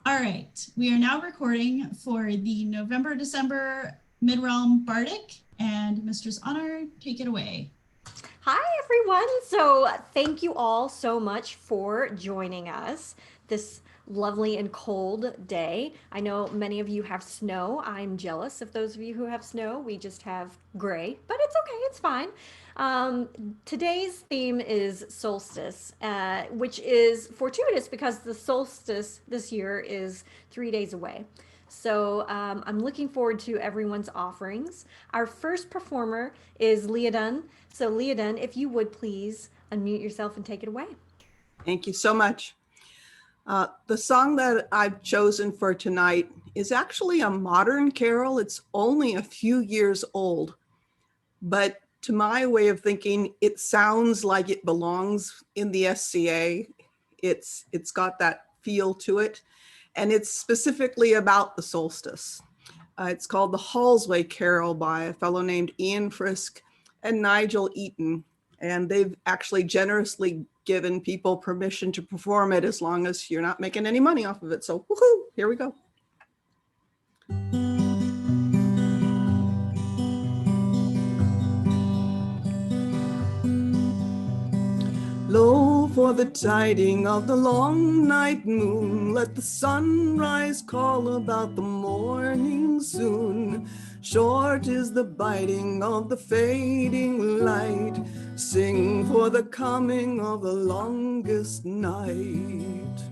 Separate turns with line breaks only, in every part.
All right, we are now recording for the November-December Midrealm Bardic, and Mistress Honor, take it away.
Hi, everyone. So, thank you all so much for joining us this lovely and cold day. I know many of you have snow. I'm jealous of those of you who have snow. We just have gray, but it's okay, it's fine. Today's theme is solstice, which is fortuitous because the solstice this year is 3 days away. So I'm looking forward to everyone's offerings. Our first performer is Leah Dunn. So Leah Dunn, if you would please unmute yourself and take it away.
Thank you so much. The song that I've chosen for tonight is actually a modern carol. It's only a few years old, but to my way of thinking, it sounds like it belongs in the SCA. It's got that feel to it, and it's specifically about the solstice. It's called the Hallsway Carol by a fellow named Ian Frisk and Nigel Eaton. And they've actually generously given people permission to perform it as long as you're not making any money off of it. So woohoo, here we go. Lo, for the tiding of the long night moon, let the sunrise call about the morning soon. Short is the biting of the fading light, sing for the coming of the longest night.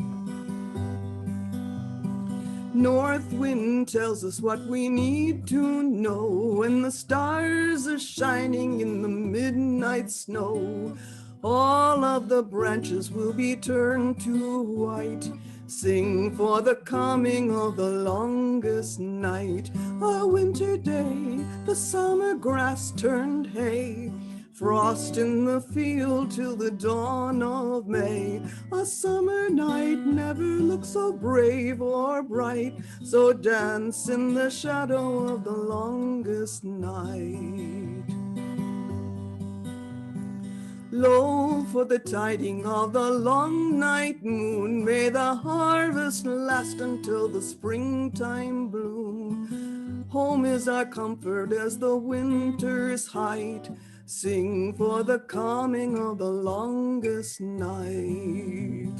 North wind tells us what we need to know when the stars are shining in the midnight snow. All of the branches will be turned to white. Sing for the coming of the longest night. A winter day, the summer grass turned hay. Frost in the field till the dawn of May. A summer night never looked so brave or bright. So dance in the shadow of the longest night. Lo, for the tiding of the long night moon, may the harvest last until the springtime bloom. Home is our comfort as the winter's height. Sing for the coming of the longest night.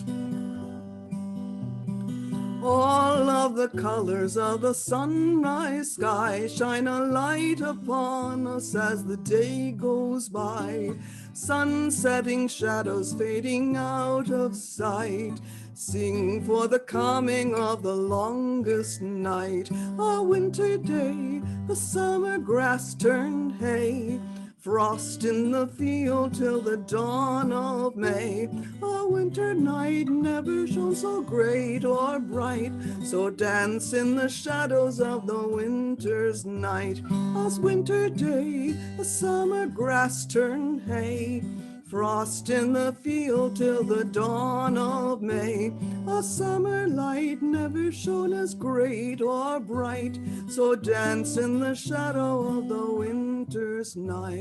All of the colors of the sunrise sky shine a light upon us as the day goes by. Sun setting, shadows fading out of sight. Sing for the coming of the longest night. A winter day, the summer grass turned hay. Frost in the field till the dawn of May. A winter night never shone so great or bright. So dance in the shadows of the winter's night. As winter day, the summer grass turned hay. Frost in the field till the dawn of May. A summer light never shone as great or bright. So dance in the shadow of the winter's night.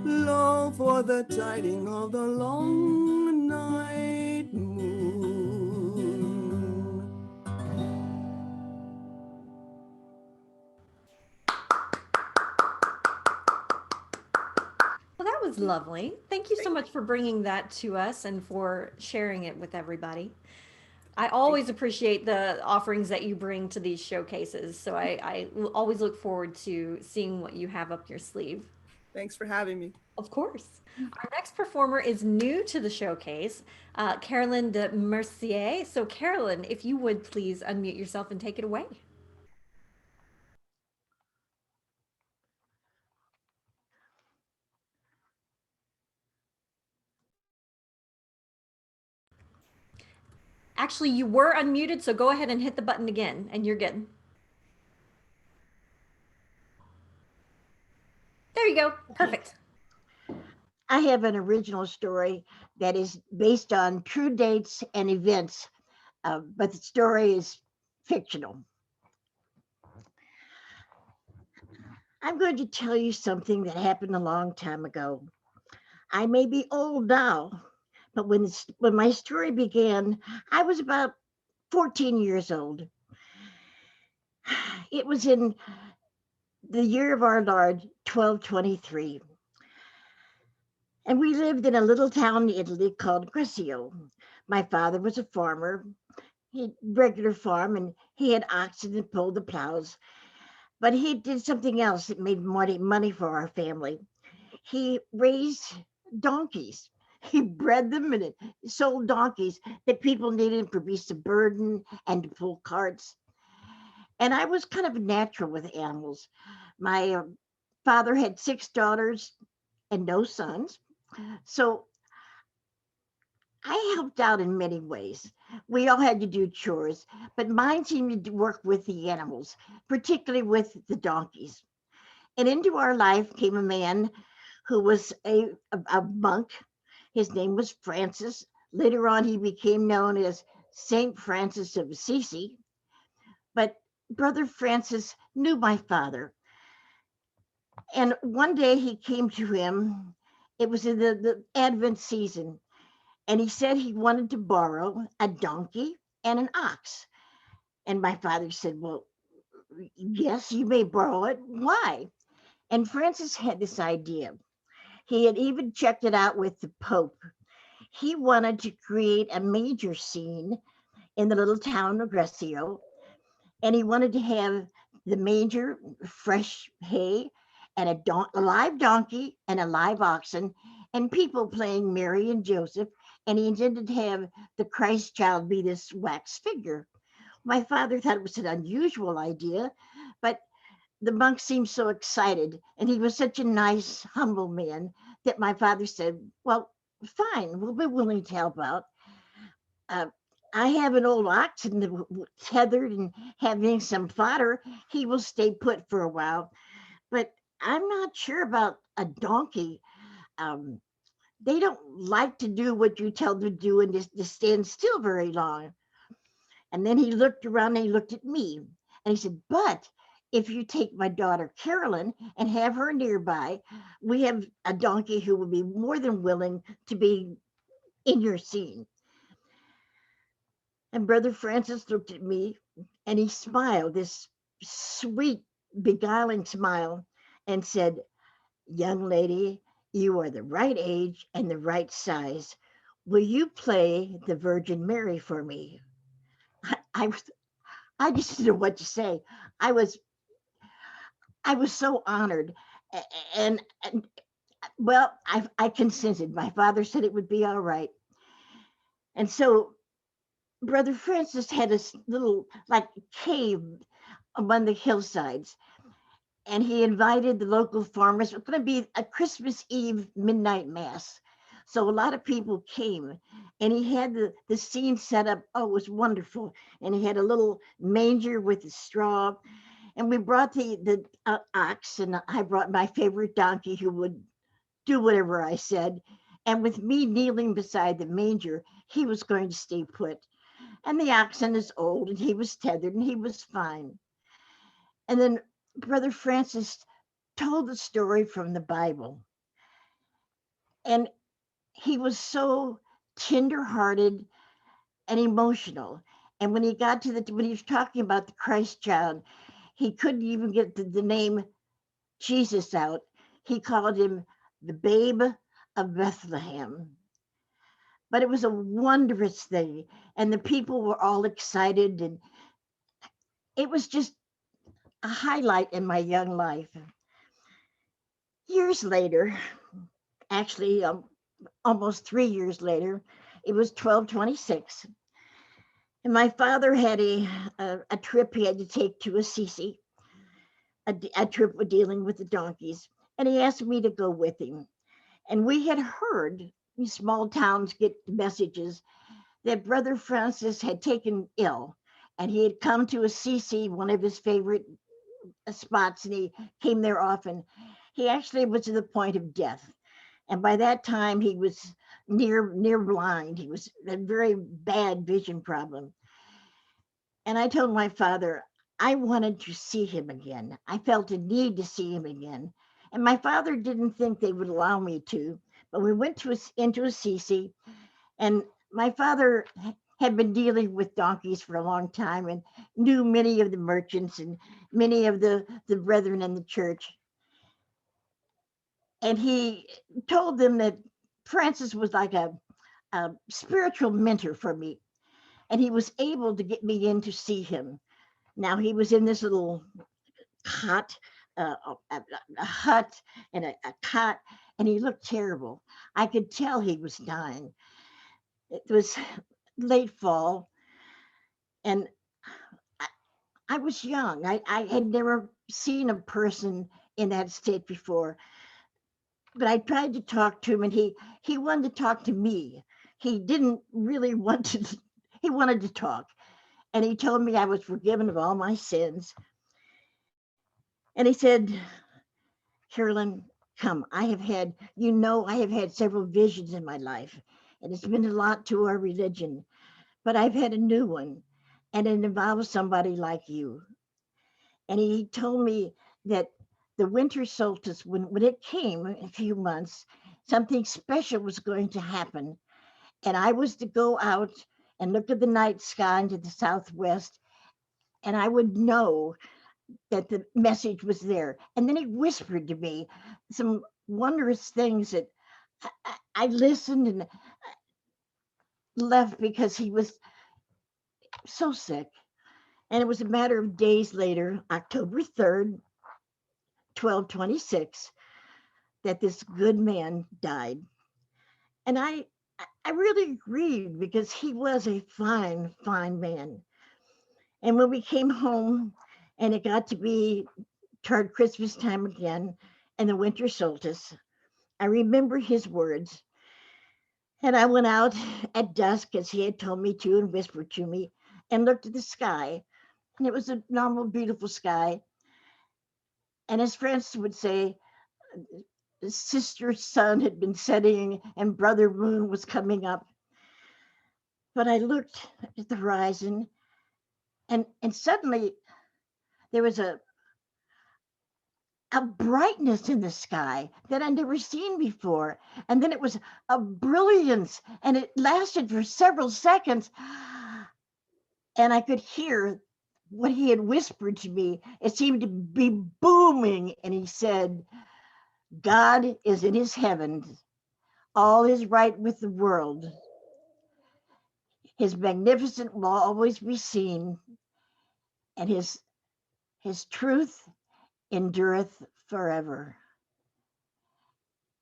Lo, for the tiding of the long night moon.
Well, that was lovely. Thank you so much for bringing that to us and for sharing it with everybody. I always appreciate the offerings that you bring to these showcases. So I always look forward to seeing what you have up your sleeve.
Thanks for having me.
Of course. Our next performer is new to the showcase, Carolyn De Mercier. So, Carolyn, if you would please unmute yourself and take it away. Actually, you were unmuted, so go ahead and hit the button again, and you're good. There you go. Perfect.
I have an original story that is based on true dates and events, but the story is fictional. I'm going to tell you something that happened a long time ago. I may be old now, But when my story began, I was about 14 years old. It was in the year of our Lord, 1223. And we lived in a little town in Italy called Gresio. My father was a farmer. He had regular farm and he had oxen and pulled the plows. But he did something else that made money for our family. He raised donkeys. He bred them and sold donkeys that people needed for beasts of burden and to pull carts. And I was kind of natural with animals. My father had 6 daughters and no sons. So I helped out in many ways. We all had to do chores, but mine seemed to work with the animals, particularly with the donkeys. And into our life came a man who was a monk. His name was Francis. Later on, he became known as Saint Francis of Assisi. But Brother Francis knew my father. And one day he came to him. It was in the Advent season. And he said he wanted to borrow a donkey and an ox. And my father said, well, yes, you may borrow it. Why? And Francis had this idea. He had even checked it out with the Pope. He wanted to create a major scene in the little town of Recio, and he wanted to have the manger, fresh hay, and a live donkey and a live oxen, and people playing Mary and Joseph. And he intended to have the Christ child be this wax figure. My father thought it was an unusual idea, but the monk seemed so excited, and he was such a nice, humble man that my father said, well, fine, we'll be willing to help out. Uh, I have an old oxen tethered and having some fodder. He will stay put for a while, but I'm not sure about a donkey. Um, they don't like to do what you tell them to do and to stand still very long. And then he looked around and he looked at me and he said, but if you take my daughter Carolyn and have her nearby, we have a donkey who will be more than willing to be in your scene. And Brother Francis looked at me and he smiled, this sweet, beguiling smile, and said, young lady, you are the right age and the right size. Will you play the Virgin Mary for me? I, I just didn't know what to say. I was I was so honored, and well, I consented. My father said it would be all right, and so Brother Francis had a little like cave among the hillsides, and he invited the local farmers. It was going to be a Christmas Eve midnight mass. So a lot of people came, and he had the scene set up. Oh, it was wonderful. And he had a little manger with the straw. And we brought the ox, and I brought my favorite donkey who would do whatever I said. And with me kneeling beside the manger, he was going to stay put. And the oxen is old, and he was tethered, and he was fine. And then Brother Francis told the story from the Bible. And he was so tenderhearted and emotional. And when he got to when he was talking about the Christ child, he couldn't even get the name Jesus out. He called him the babe of Bethlehem. But it was a wondrous thing. And the people were all excited. And it was just a highlight in my young life. Years later, actually, almost 3 years later, it was 1226. And my father had a trip he had to take to Assisi, a trip with dealing with the donkeys. And he asked me to go with him. And we had heard these small towns get messages that Brother Francis had taken ill and he had come to Assisi, one of his favorite spots, and he came there often. He actually was to the point of death. And by that time, he was near blind. He was a very bad vision problem. And I told my father, I wanted to see him again. I felt a need to see him again. And my father didn't think they would allow me to, but we went into Assisi, And my father had been dealing with donkeys for a long time and knew many of the merchants and many of the brethren in the church. And he told them that Francis was like a spiritual mentor for me. And he was able to get me in to see him. Now he was in this little cot, a hut and a cot, and he looked terrible. I could tell he was dying. It was late fall, and I, I was young. I had never seen a person in that state before, but I tried to talk to him, and he wanted to talk to me. He didn't really want to. He wanted to talk, and he told me I was forgiven of all my sins. And he said, Carolyn, come. I have had several visions in my life, and it's been a lot to our religion, but I've had a new one, and it involves somebody like you. And he told me that the winter solstice, when it came in a few months, something special was going to happen. And I was to go out and look at the night sky into the southwest, and I would know that the message was there. And then he whispered to me some wondrous things that I listened and left because he was so sick. And it was a matter of days later, October 3rd, 1226, that this good man died. And I really grieved because he was a fine, fine man. And when we came home and it got to be toward Christmas time again and the winter solstice, I remember his words. And I went out at dusk as he had told me to and whispered to me and looked at the sky. And it was a normal, beautiful sky. And as Francis would say, sister sun had been setting and brother moon was coming up. But I looked at the horizon and suddenly there was a brightness in the sky that I'd never seen before. And then it was a brilliance and it lasted for several seconds. And I could hear what he had whispered to me. It seemed to be booming. And he said, God is in his heavens. All is right with the world. His magnificent will always be seen, and his truth endureth forever.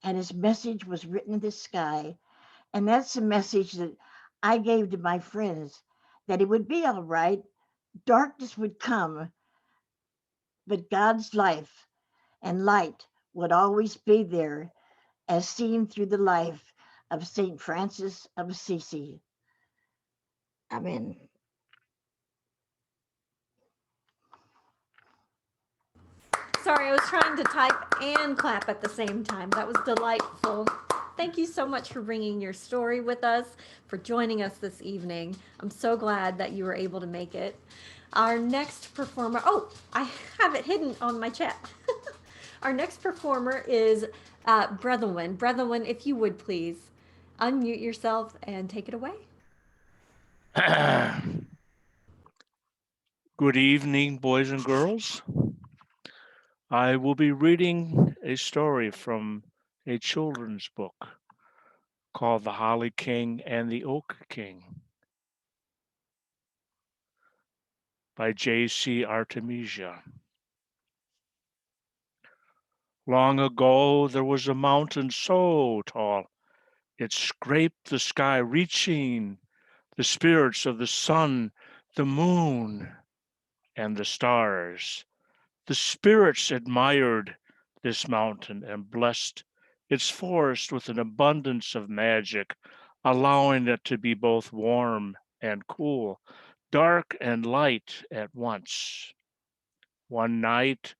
And his message was written in the sky. And that's the message that I gave to my friends, that it would be all right. Darkness would come, but God's life and light would always be there, as seen through the life of St. Francis of Assisi. Amen.
Sorry, I was trying to type and clap at the same time. That was delightful. Thank you so much for bringing your story with us, for joining us this evening. I'm so glad that you were able to make it. Our next performer, oh, I have it hidden on my chat. Our next performer is Brethelwyn. Brethelwyn, if you would please unmute yourself and take it away.
Good evening, boys and girls. I will be reading a story from a children's book called The Holly King and the Oak King by J.C. Artemisia. Long ago, there was a mountain so tall it scraped the sky, reaching the spirits of the sun, the moon, and the stars. The spirits admired this mountain and blessed its forest with an abundance of magic, allowing it to be both warm and cool, dark and light at once. One night,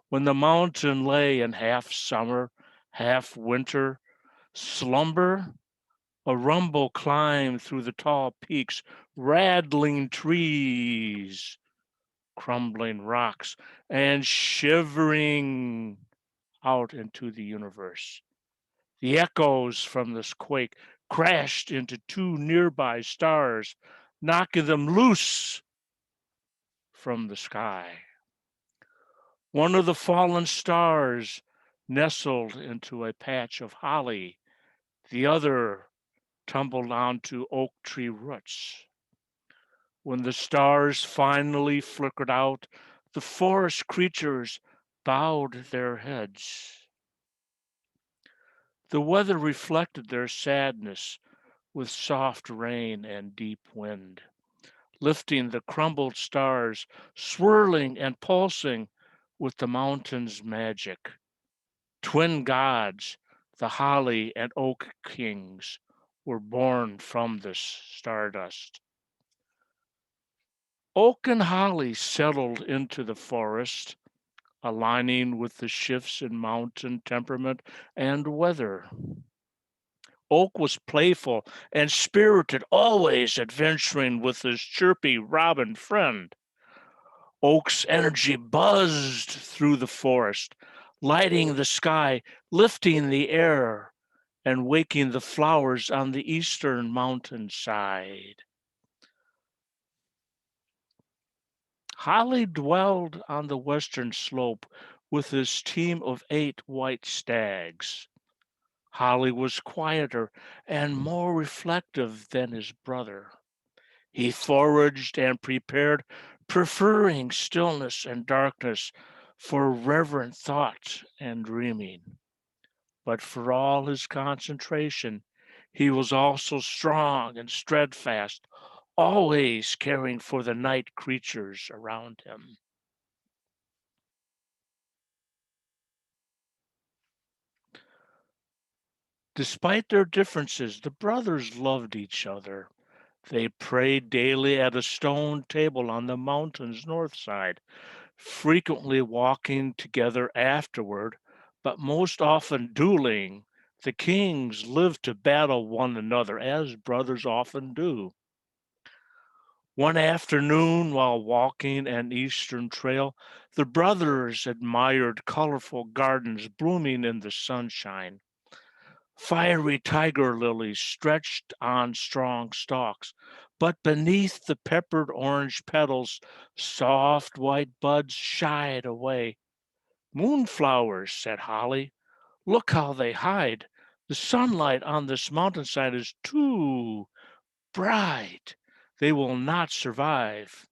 when the mountain lay in half summer, half winter slumber, a rumble climbed through the tall peaks, rattling trees, crumbling rocks, and shivering out into the universe. The echoes from this quake crashed into two nearby stars, knocking them loose from the sky. One of the fallen stars nestled into a patch of holly. The other tumbled onto oak tree roots. When the stars finally flickered out, the forest creatures bowed their heads. The weather reflected their sadness with soft rain and deep wind, lifting the crumbled stars, swirling and pulsing with the mountain's magic. Twin gods, the holly and oak kings, were born from this stardust. Oak and holly settled into the forest, aligning with the shifts in mountain temperament and weather. Oak was playful and spirited, always adventuring with his chirpy robin friend. Oak's energy buzzed through the forest, lighting the sky, lifting the air, and waking the flowers on the eastern mountainside. Holly dwelled on the western slope with his team of 8 white stags. Holly was quieter and more reflective than his brother. He foraged and prepared, preferring stillness and darkness for reverent thought and dreaming. But for all his concentration, he was also strong and steadfast, always caring for the night creatures around him. Despite their differences, the brothers loved each other. They prayed daily at a stone table on the mountain's north side, frequently walking together afterward, but most often dueling. The kings lived to battle one another, as brothers often do. One afternoon, while walking an eastern trail, the brothers admired colorful gardens blooming in the sunshine. Fiery tiger lilies stretched on strong stalks, but beneath the peppered orange petals, soft white buds shied away. Moonflowers, said Holly. Look how they hide. The sunlight on this mountainside is too bright. They will not survive.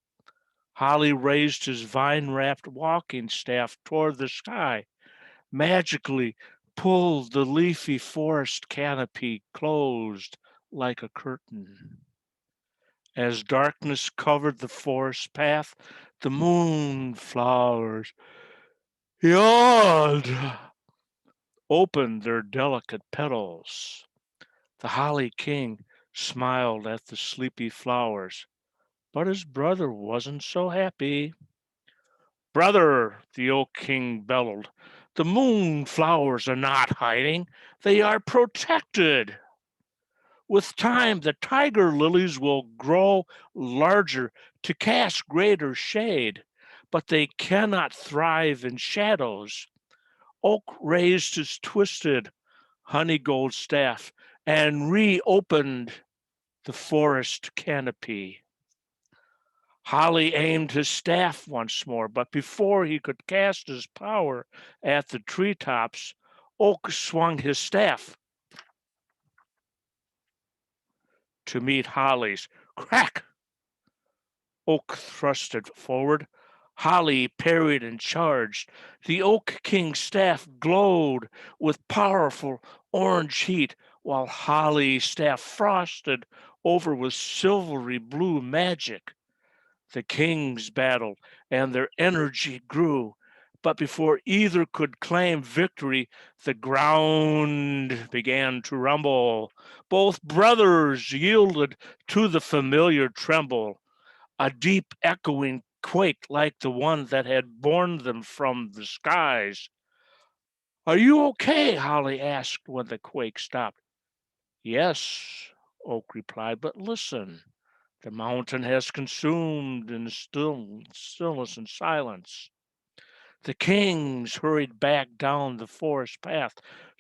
Holly raised his vine-wrapped walking staff toward the sky, magically pulled the leafy forest canopy closed like a curtain. As darkness covered the forest path, the moonflowers yawned, opened their delicate petals. The holly king smiled at the sleepy flowers, but his brother wasn't so happy. Brother, the oak king bellowed, the moonflowers are not hiding, they are protected. With time, the tiger lilies will grow larger to cast greater shade, but they cannot thrive in shadows. Oak raised his twisted honey gold staff and reopened the forest canopy. Holly aimed his staff once more, but before he could cast his power at the treetops, Oak swung his staff to meet Holly's. Crack! Oak thrusted forward. Holly parried and charged. The Oak King's staff glowed with powerful orange heat, while Holly's staff frosted over with silvery blue magic. The kings battled, and their energy grew. But before either could claim victory, the ground began to rumble. Both brothers yielded to the familiar tremble, a deep echoing quake like the one that had borne them from the skies. Are you okay? Holly asked when the quake stopped. Yes, Oak replied, but listen. The mountain has consumed in stillness and silence. The kings hurried back down the forest path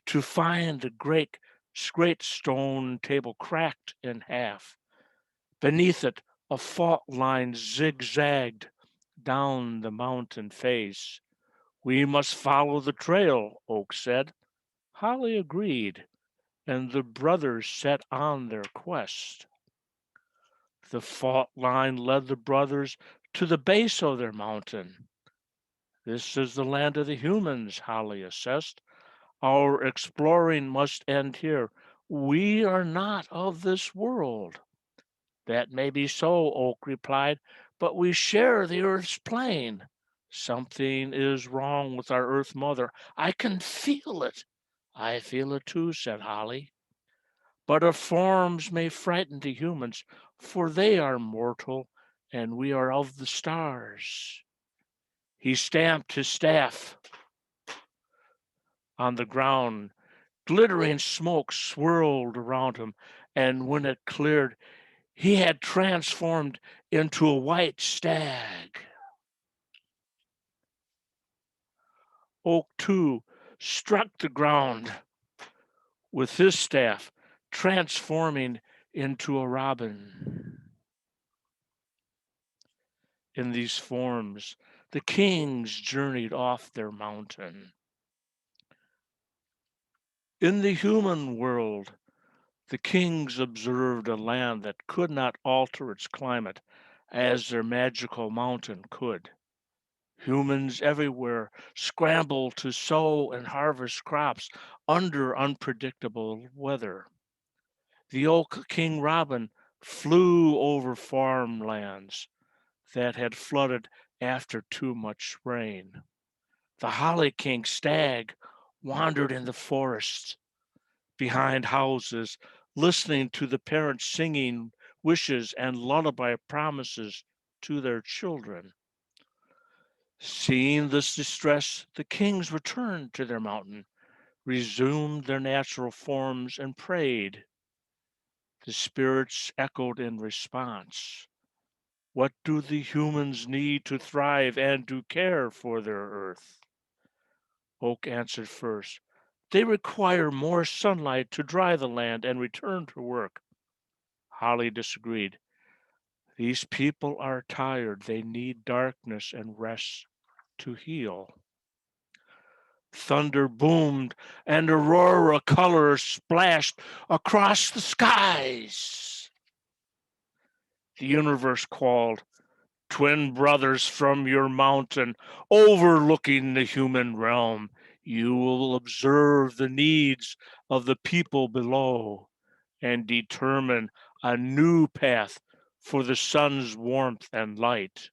to find the great great stone table cracked in half. Beneath it, a fault line zigzagged down the mountain face. We must follow the trail, Oak said. Holly agreed, and the brothers set on their quest. The fault line led the brothers to the base of their mountain. This is the land of the humans, Holly assessed. Our exploring must end here. We are not of this world. That may be so, Oak replied, but we share the earth's plane. Something is wrong with our Earth Mother. I can feel it. I feel it too, said Holly. But our forms may frighten the humans, for they are mortal, and we are of the stars. He stamped his staff on the ground. Glittering smoke swirled around him, and when it cleared, he had transformed into a white stag. Oak, too, struck the ground with his staff, transforming into a robin. In these forms, the kings journeyed off their mountain. In the human world, the kings observed a land that could not alter its climate as their magical mountain could. Humans everywhere scrambled to sow and harvest crops under unpredictable weather. The oak king robin flew over farmlands that had flooded after too much rain. The holly king stag wandered in the forests behind houses, listening to the parents singing wishes and lullaby promises to their children. Seeing this distress, the kings returned to their mountain, resumed their natural forms, and prayed. The spirits echoed in response. What do the humans need to thrive and to care for their earth? Oak answered first. They require more sunlight to dry the land and return to work. Holly disagreed. These people are tired. They need darkness and rest to heal. Thunder boomed and aurora colors splashed across the skies. The universe called, twin brothers from your mountain, overlooking the human realm. You will observe the needs of the people below and determine a new path for the sun's warmth and light.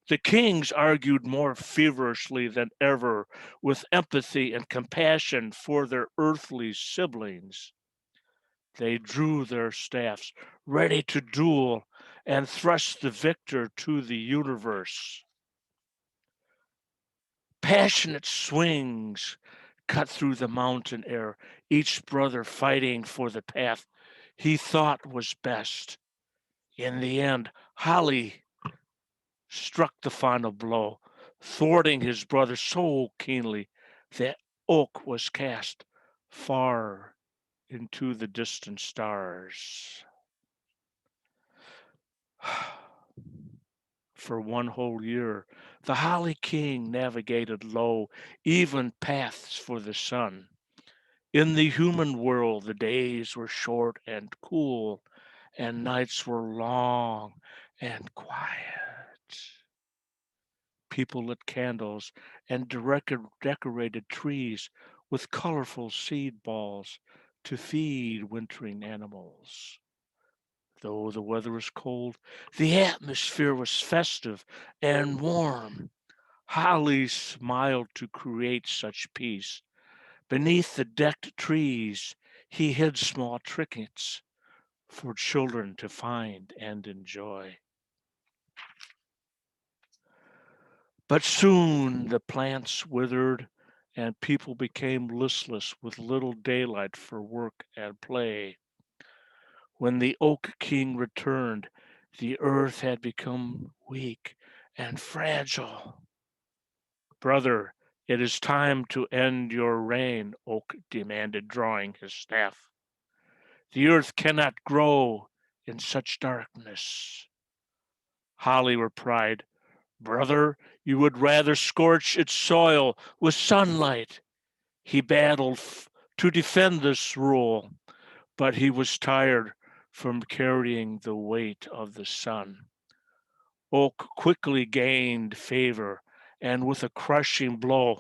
The kings argued more feverishly than ever, with empathy and compassion for their earthly siblings. They drew their staffs, ready to duel and thrust the victor to the universe. Passionate swings cut through the mountain air, each brother fighting for the path he thought was best. In the end, Holly struck the final blow, thwarting his brother so keenly that Oak was cast far into the distant stars. For one whole year, the Holly King navigated low, even paths for the sun. In the human world, the days were short and cool, and nights were long and quiet. People lit candles and decorated trees with colorful seed balls to feed wintering animals. Though the weather was cold, the atmosphere was festive and warm. Holly smiled to create such peace. Beneath the decked trees, he hid small trinkets for children to find and enjoy. But soon the plants withered and people became listless with little daylight for work and play. When the Oak King returned, the earth had become weak and fragile. Brother, it is time to end your reign, Oak demanded, drawing his staff. The earth cannot grow in such darkness. Holly replied, Brother, you would rather scorch its soil with sunlight. He battled to defend this rule, but he was tired from carrying the weight of the sun. Oak quickly gained favor, and with a crushing blow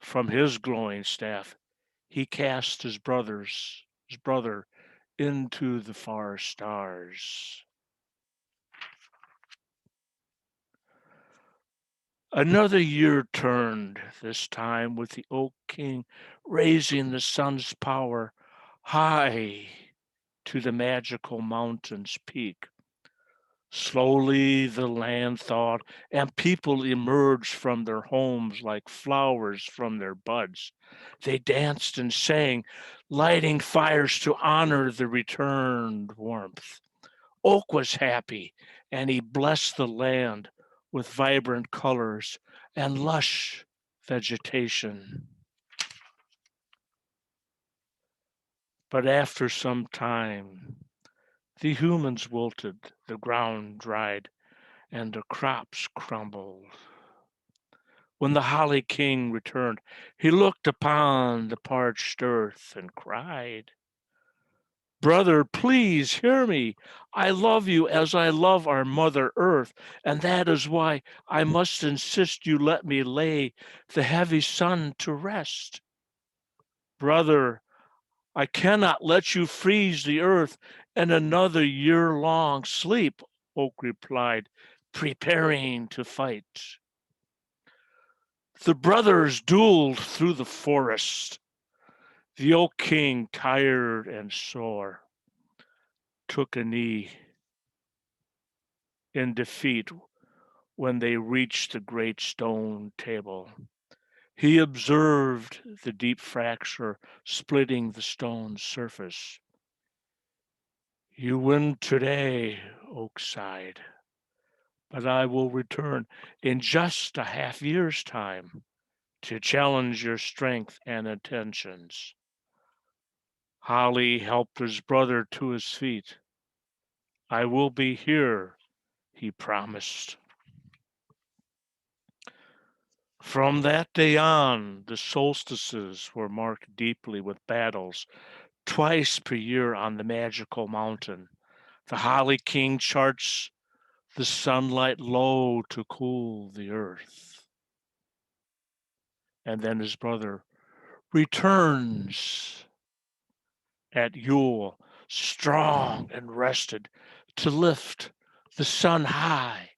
from his glowing staff, he cast his brother into the far stars. Another year turned, this time with the Oak King raising the sun's power high to the magical mountain's peak. Slowly the land thawed, and people emerged from their homes like flowers from their buds. They danced and sang, lighting fires to honor the returned warmth. Oak was happy, and he blessed the land with vibrant colors and lush vegetation. But after some time, the humans wilted, the ground dried, and the crops crumbled. When the Holly King returned, he looked upon the parched earth and cried, Brother, please hear me. I love you as I love our Mother Earth, and that is why I must insist you let me lay the heavy sun to rest. Brother, I cannot let you freeze the earth in another year-long sleep, Oak replied, preparing to fight. The brothers dueled through the forest. The Oak King, tired and sore, took a knee in defeat when they reached the great stone table. He observed the deep fracture splitting the stone's surface. You win today, Oak sighed, but I will return in just a half year's time to challenge your strength and intentions. Holly helped his brother to his feet. I will be here, he promised. From that day on, the solstices were marked deeply with battles. Twice per year on the magical mountain, the Holly King charts the sunlight low to cool the earth. And then his brother returns at Yule, strong and rested, to lift the sun high,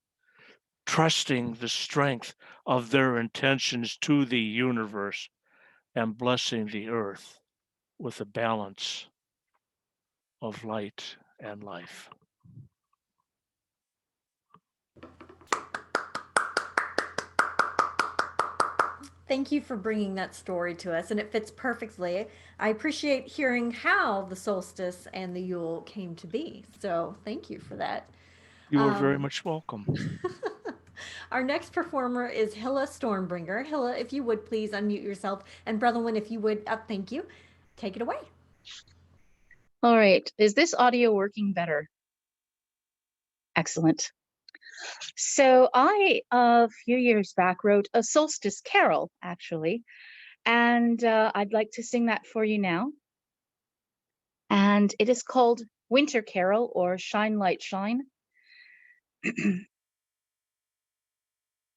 trusting the strength of their intentions to the universe and blessing the earth with a balance of light and life.
Thank you for bringing that story to us, and it fits perfectly. I appreciate hearing how the solstice and the Yule came to be. So, thank you for that.
You are very much welcome.
Our next performer is Hilla Stormbringer. Hilla, if you would please unmute yourself, and Brotherwin, if you would, thank you. Take it away.
All right. Is this audio working better? Excellent. So I, a few years back, wrote a solstice carol, actually, and I'd like to sing that for you now. And it is called Winter Carol, or Shine Light Shine.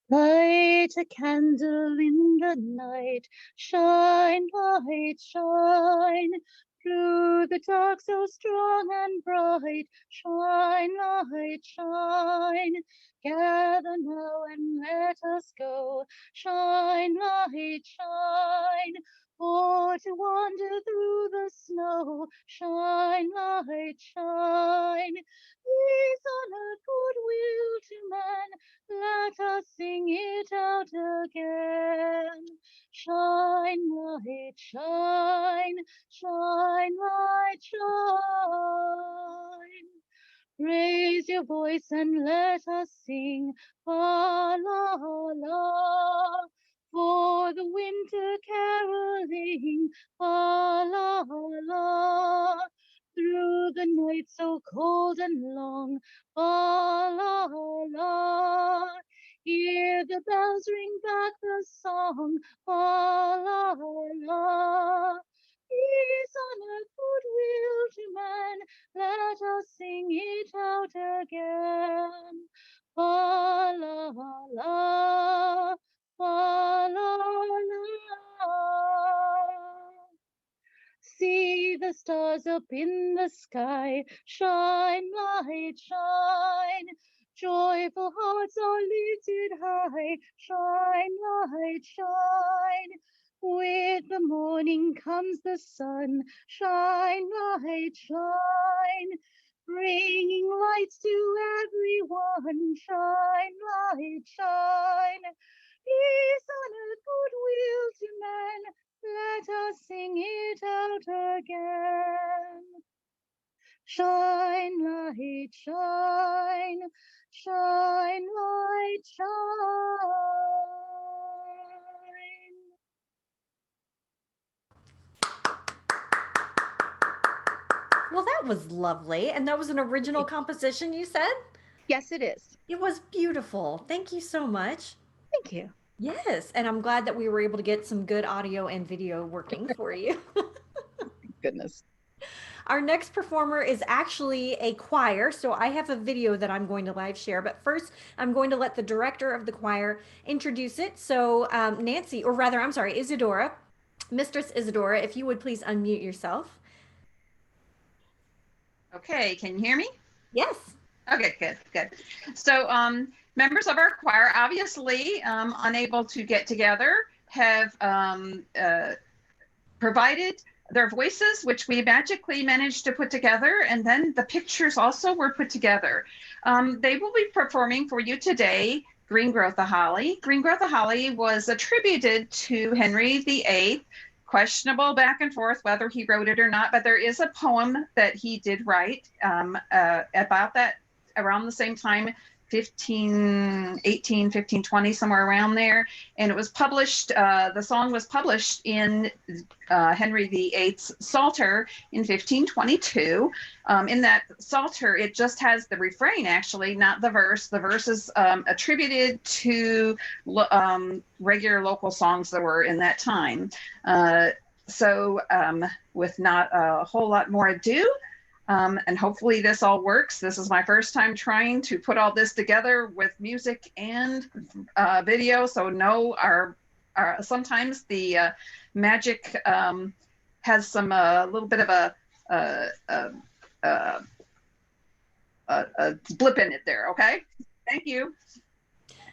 Light a candle in the night, shine, light, shine, through the dark so strong and bright, shine, light, shine. Gather now and let us go, shine, light, shine, or to wander through the snow, shine, light, shine. Peace on earth, goodwill to man, let us sing it out again. Shine, light, shine, shine, light, shine. Raise your voice and let us sing, fa la la, for the winter caroling, la la la, through the night so cold and long, la la la. Hear the bells ring back the song, la la la. Peace on earth, goodwill to man, let us sing it out again. La la la, la la la. See the stars up in the sky, shine, light, shine. Joyful hearts are lifted high, shine, light, shine. With the morning comes the sun, shine, light, shine. Bringing lights to everyone, shine, light, shine. Peace on earth, goodwill to men, let us sing it out again. Shine, light, shine, shine, light, shine.
Well, that was lovely. And that was an original composition, you said?
Yes, it is.
It was beautiful. Thank you so much.
Thank you.
Yes, and I'm glad that we were able to get some good audio and video working for you.
Goodness.
Our next performer is actually a choir, so I have a video that I'm going to live share. But first, I'm going to let the director of the choir introduce it. So, Nancy, or rather, I'm sorry, Isadora, Mistress Isadora, if you would please unmute yourself.
Okay, can you hear me?
Yes.
Okay, good. So, members of our choir, obviously unable to get together, have provided their voices, which we magically managed to put together, and then the pictures also were put together. They will be performing for you today, Green Growth of Holly. Green Growth of Holly was attributed to Henry VIII, questionable back and forth whether he wrote it or not, but there is a poem that he did write about that around the same time, 1518, 1520, somewhere around there. And it was published, the song was published in Henry VIII's Psalter in 1522. In that Psalter, it just has the refrain, actually, not the verse. The verse is attributed to regular local songs that were in that time. So with not a whole lot more ado, and hopefully this all works. This is my first time trying to put all this together with music and video. So sometimes the magic has some little bit of a blip in it there. Okay, thank you.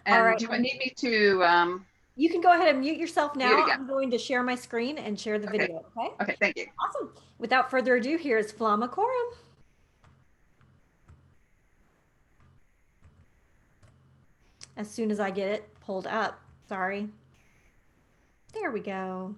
And
all right.
Do you need me to?
You can go ahead and mute yourself now. I'm going to share my screen and share the video. Okay.
Okay. Thank you.
Awesome. Without further ado, here's Flama Coram. As soon as I get it pulled up. Sorry. There we go.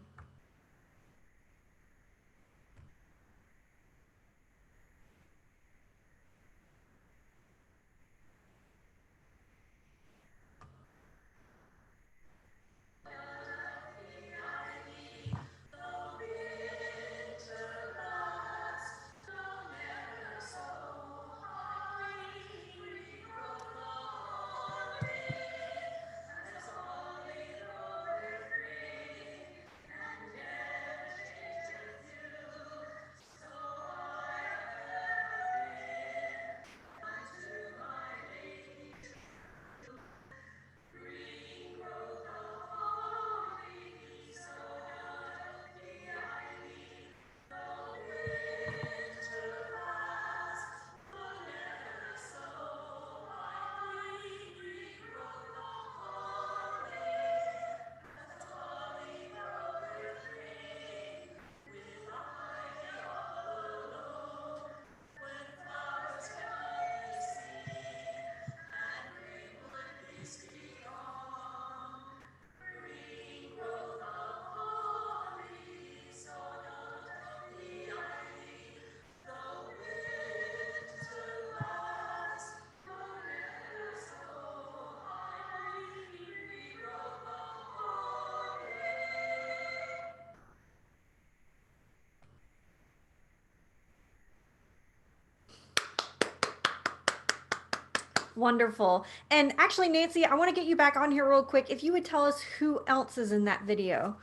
Wonderful. And actually, Nancy, I want to get you back on here real quick. If you would tell us who else is in that video.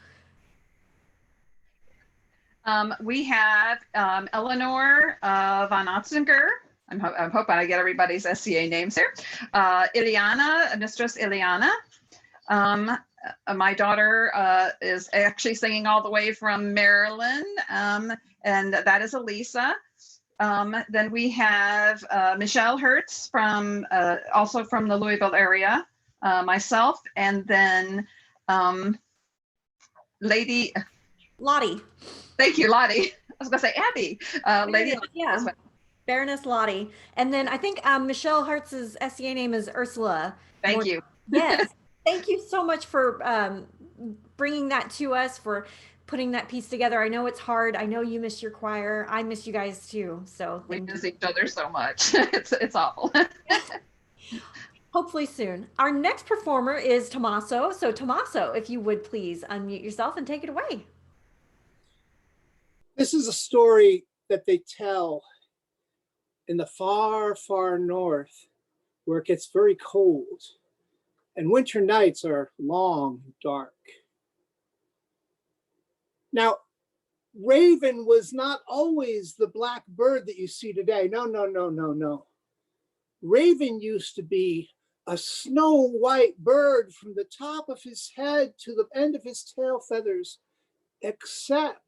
We have Eleanor von Otzinger. I'm hoping I get everybody's SCA names here. Ileana, Mistress Ileana. My daughter is actually singing all the way from Maryland, and that is Elisa. Then we have Michelle Hertz from also from the Louisville area, myself, and then Lady
Lottie.
Thank you, Lottie. I was gonna say Abby. Lady,
yeah, Baroness Lottie. And then I think Michelle Hertz's SCA name is Ursula.
Thank you.
Yes. Thank you so much for bringing that to us, for putting that piece together. I know it's hard. I know you miss your choir. I miss you guys too. So
we miss each other so much. It's awful.
Hopefully soon. Our next performer is Tommaso. So Tommaso, if you would please unmute yourself and take it away.
This is a story that they tell in the far, far north, where it gets very cold and winter nights are long and dark. Now, Raven was not always the black bird that you see today. No, no, no, no, no. Raven used to be a snow white bird from the top of his head to the end of his tail feathers, except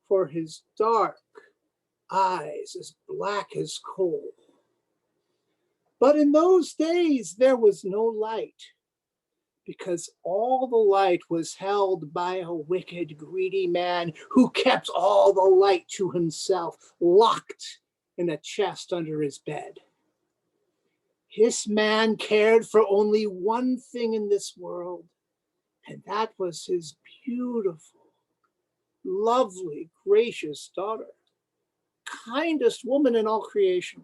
for his dark eyes as black as coal. But in those days, there was no light, because all the light was held by a wicked, greedy man who kept all the light to himself, locked in a chest under his bed. This man cared for only one thing in this world, and that was his beautiful, lovely, gracious daughter, kindest woman in all creation.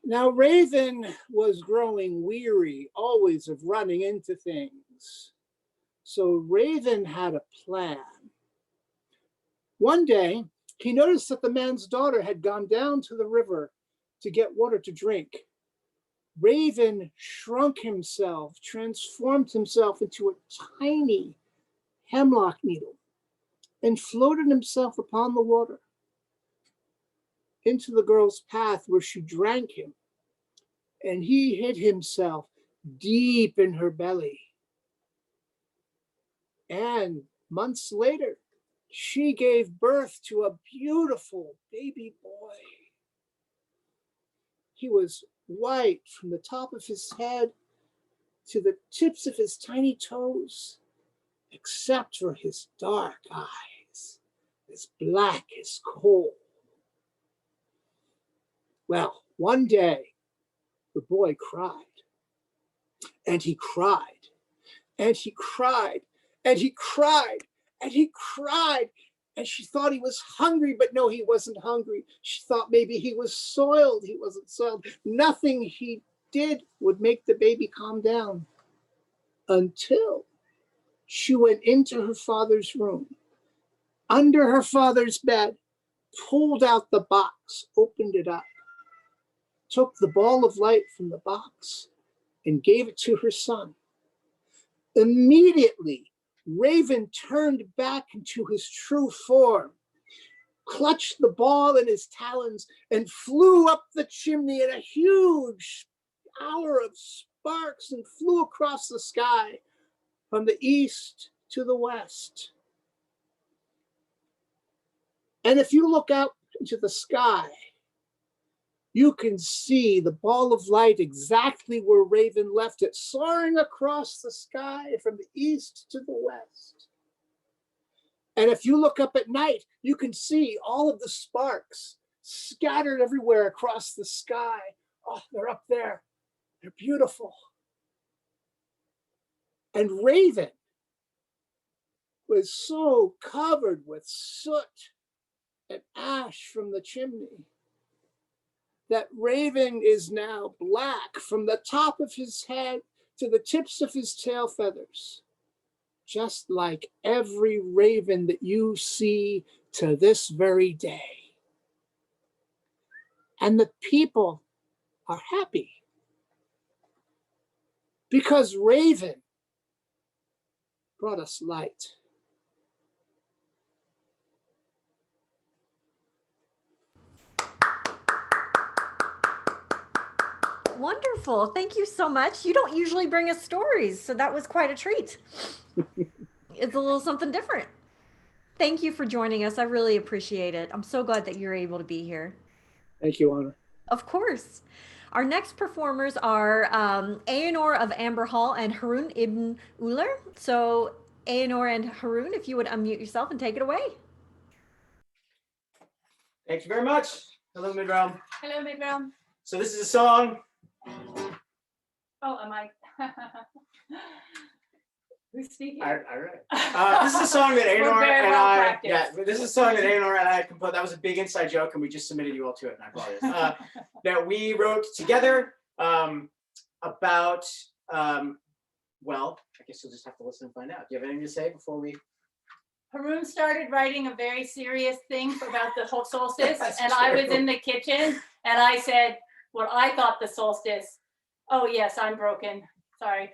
Now, Raven was growing weary always of running into things. So Raven had a plan. One day, he noticed that the man's daughter had gone down to the river to get water to drink. Raven shrunk himself, transformed himself into a tiny hemlock needle, and floated himself upon the water into the girl's path where she drank him, and he hid himself deep in her belly. And months later, she gave birth to a beautiful baby boy. He was white from the top of his head to the tips of his tiny toes, except for his dark eyes, as black as coal. Well, one day, the boy cried, and he cried, and he cried, and he cried, and he cried, and she thought he was hungry, but no, he wasn't hungry. She thought maybe he was soiled. He wasn't soiled. Nothing he did would make the baby calm down, until she went into her father's room, under her father's bed, pulled out the box, opened it up, took the ball of light from the box, and gave it to her son. Immediately, Raven turned back into his true form, clutched the ball in his talons, and flew up the chimney in a huge shower of sparks and flew across the sky from the east to the west. And if you look out into the sky, you can see the ball of light exactly where Raven left it, soaring across the sky from the east to the west. And if you look up at night, you can see all of the sparks scattered everywhere across the sky. Oh, they're up there. They're beautiful. And Raven was so covered with soot and ash from the chimney that Raven is now black from the top of his head to the tips of his tail feathers, just like every raven that you see to this very day. And the people are happy. Because Raven brought us light.
Wonderful. Thank you so much. You don't usually bring us stories, so that was quite a treat. It's a little something different. Thank you for joining us. I really appreciate it. I'm so glad that you're able to be here.
Thank you, Anna.
Of course. Our next performers are Aenor of Amber Hall and Harun Ibn Uller. So Aenor and Harun, if you would unmute yourself and take it away.
Thank you very much. Hello, Midrealm.
Hello, Midrealm.
So this is a song.
Oh, am I? Who's speaking?
All right. This is a song that Aenor and I. Yeah, this is a song that Aenor and I composed. That was a big inside joke, and we just submitted you all to it, and I apologize. That we wrote together about. Well, I guess you'll just have to listen and find out. Do you have anything to say before we?
Harun started writing a very serious thing about the whole solstice, and I was in the kitchen, and I said what I thought the solstice. Oh yes, I'm broken. Sorry.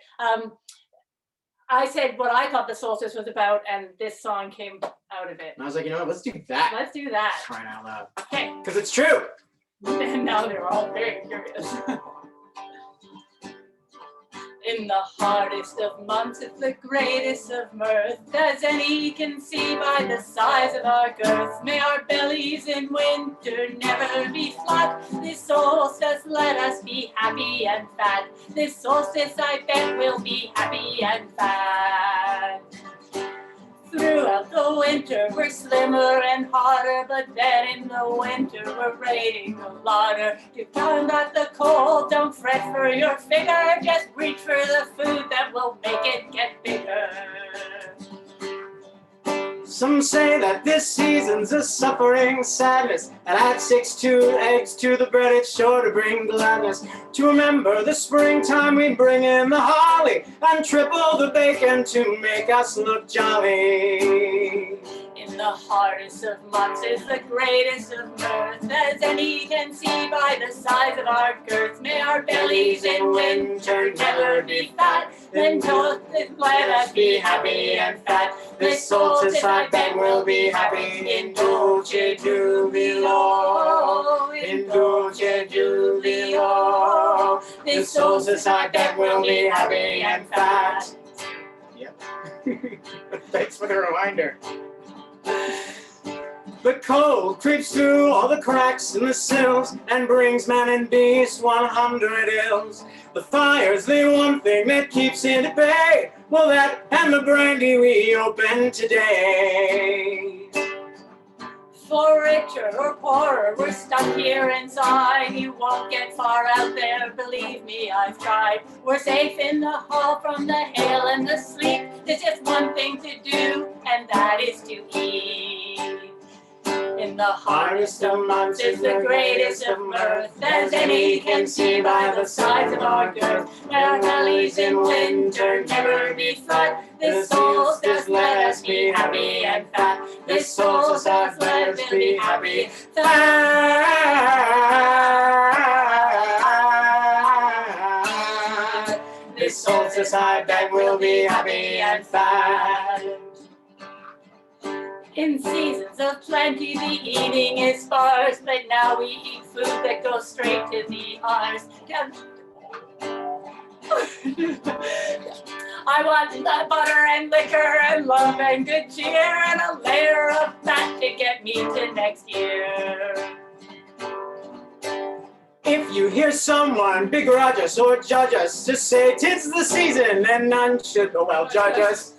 I said what I thought the solstice was about, and this song came out of it.
And I was like, you know what? Let's do that.
Let's do that.
Crying out loud.
Okay.
Because it's true.
And now they're all very curious. In the hardest of months, it's the greatest of mirth, as any can see by the size of our girth. May our bellies in winter never be flat. This solstice let us be happy and fat. This solstice I bet will be happy and fat. Throughout the winter we're slimmer and hotter, but then in the winter we're raiding the larder. To combat the cold, don't fret for your figure, just reach for the food that will make it get bigger.
Some say that this season's a suffering sadness, and add 6 eggs to the bread, it's sure to bring gladness. To remember the springtime, we bring in the holly, and triple the bacon to make us look jolly.
In the hardest of months is the greatest of mirth, as any can see by the size of our girth. May our bellies in winter never be fat, then let us be happy and fat. This solstice I bet we'll be happy. In dulce jubilo, in dulce jubilo. This solstice I bet we'll be happy and fat.
Yep. Thanks for the reminder. The cold creeps through all the cracks in the sills and brings man and beast 100 ills. The fire's the one thing that keeps it at bay. Well, that and the brandy we opened today.
For richer or poorer, we're stuck here inside. You won't get far out there, believe me, I've tried. We're safe in the hall from the hail and the sleet. There's just one thing to do, and that is to eat. In the hardest of months is the greatest of mirth, as any can see by the size of our girth. May our bellies in winter never be flat. This solstice let us be happy and fat. This solstice let us be happy fat. This solstice I bet we'll be happy and fat. In seasons of plenty, the eating is sparse, but now we eat food that goes straight to the arse. I want the butter and liquor and love and good cheer and a layer of fat to get me to next year.
If you hear someone begrudge us or judge us, just say 'tis the season and none should well judge us.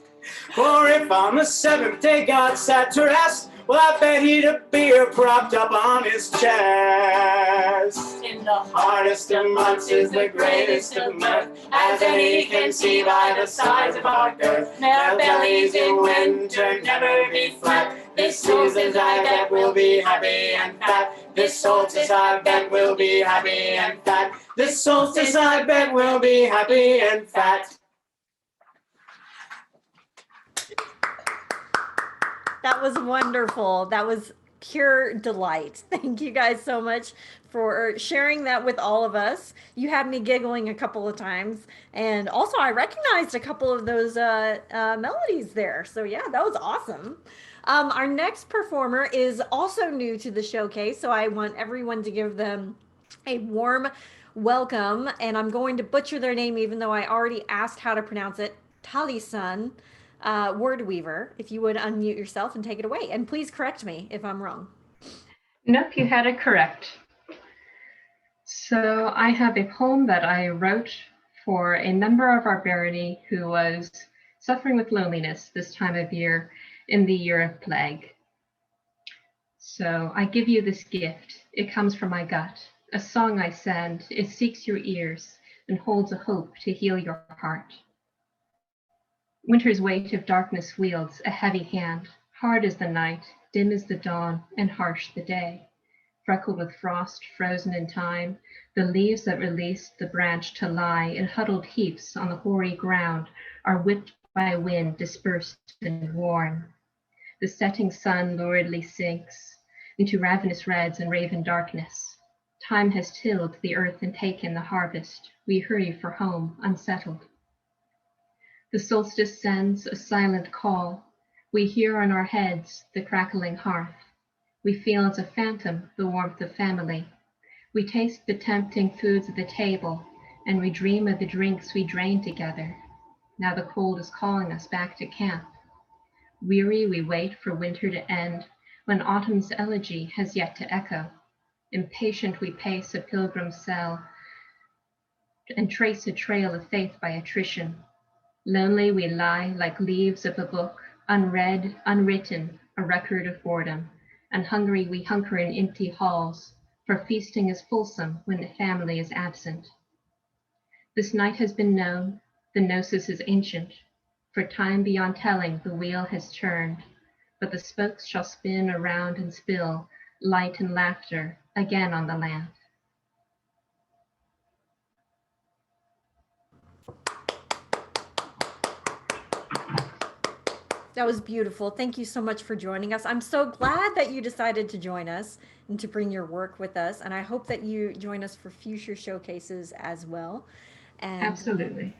For if on the 7th day God sat to rest, well, I bet he'd a beer propped up on his chest.
In the hardest of months is the greatest of mirth, as any can see by the size of our girth. May our bellies in winter never be flat. This solstice I bet we'll be happy and fat. This solstice I bet we'll be happy and fat. This solstice I bet we'll be happy and fat.
That was wonderful. That was pure delight. Thank you guys so much for sharing that with all of us. You had me giggling a couple of times, and also I recognized a couple of those melodies there. So yeah, that was awesome. Our next performer is also new to the showcase, so I want everyone to give them a warm welcome, and I'm going to butcher their name even though I already asked how to pronounce it. Talisun, Word Weaver. If you would unmute yourself and take it away, and please correct me if I'm wrong.
Nope, you had it correct. So I have a poem that I wrote for a member of our barony who was suffering with loneliness this time of year in the year of plague. So I give you this gift. It comes from my gut. A song I send. It seeks your ears and holds a hope to heal your heart. Winter's weight of darkness wields a heavy hand. Hard as the night, dim as the dawn, and harsh the day. Freckled with frost, frozen in time, the leaves that released the branch to lie in huddled heaps on the hoary ground are whipped by wind, dispersed and worn. The setting sun luridly sinks into ravenous reds and raven darkness. Time has tilled the earth and taken the harvest. We hurry for home, unsettled. The solstice sends a silent call. We hear on our heads the crackling hearth. We feel as a phantom the warmth of family. We taste the tempting foods at the table, and we dream of the drinks we drained together. Now the cold is calling us back to camp. Weary, we wait for winter to end, when autumn's elegy has yet to echo. Impatient, we pace a pilgrim's cell and trace a trail of faith by attrition. Lonely, we lie like leaves of a book, unread, unwritten, a record of boredom. And hungry, we hunker in empty halls, for feasting is fulsome when the family is absent. This night has been known, the gnosis is ancient. For time beyond telling, the wheel has turned, but the spokes shall spin around and spill light and laughter again on the land.
That was beautiful. Thank you so much for joining us. I'm so glad that you decided to join us and to bring your work with us. And I hope that you join us for future showcases as well. And
Absolutely.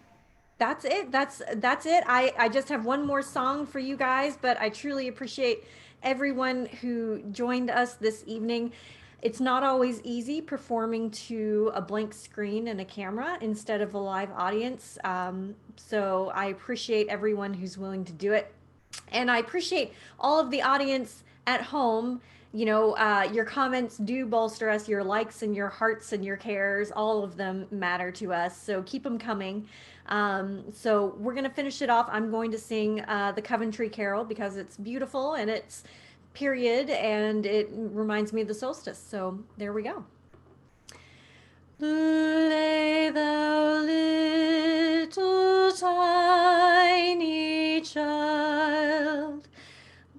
That's it. That's it. I just have one more song for you guys, but I truly appreciate everyone who joined us this evening. It's not always easy performing to a blank screen and a camera instead of a live audience. So I appreciate everyone who's willing to do it. And I appreciate all of the audience at home. You know, your comments do bolster us. Your likes and your hearts and your cares, all of them matter to us. So keep them coming. So we're going to finish it off. I'm going to sing the Coventry Carol because it's beautiful and it's period and it reminds me of the solstice. So there we go. Lulay, thou little tiny child,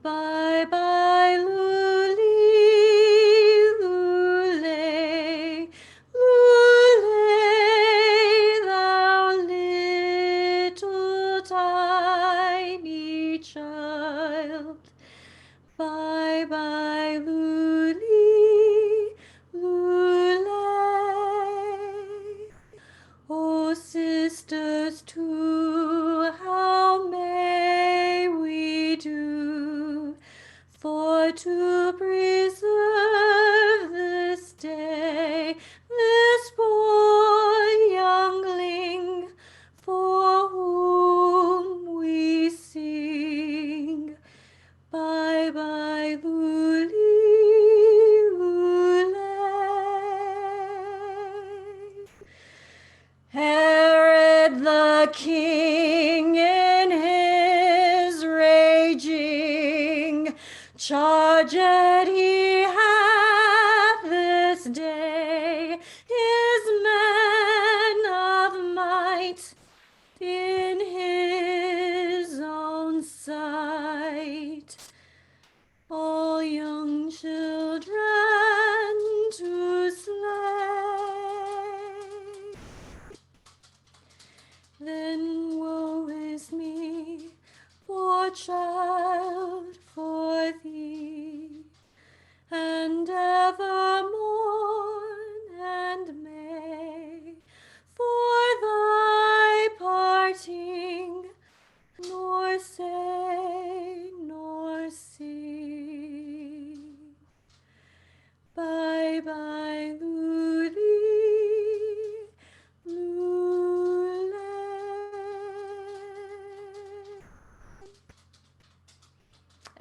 bye bye, Lully, Lulay, Lulay, thou little tiny child, bye bye, Lully, Lulay. Oh, sisters too, how may we do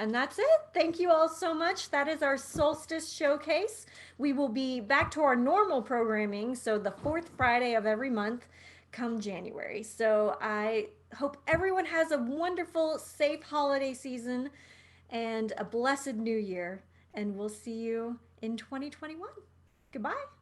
And that's it. Thank you all so much. That is our solstice showcase. We will be back to our normal programming, so the fourth Friday of every month come January. So I hope everyone has a wonderful, safe holiday season and a blessed new year. And we'll see you in 2021. Goodbye.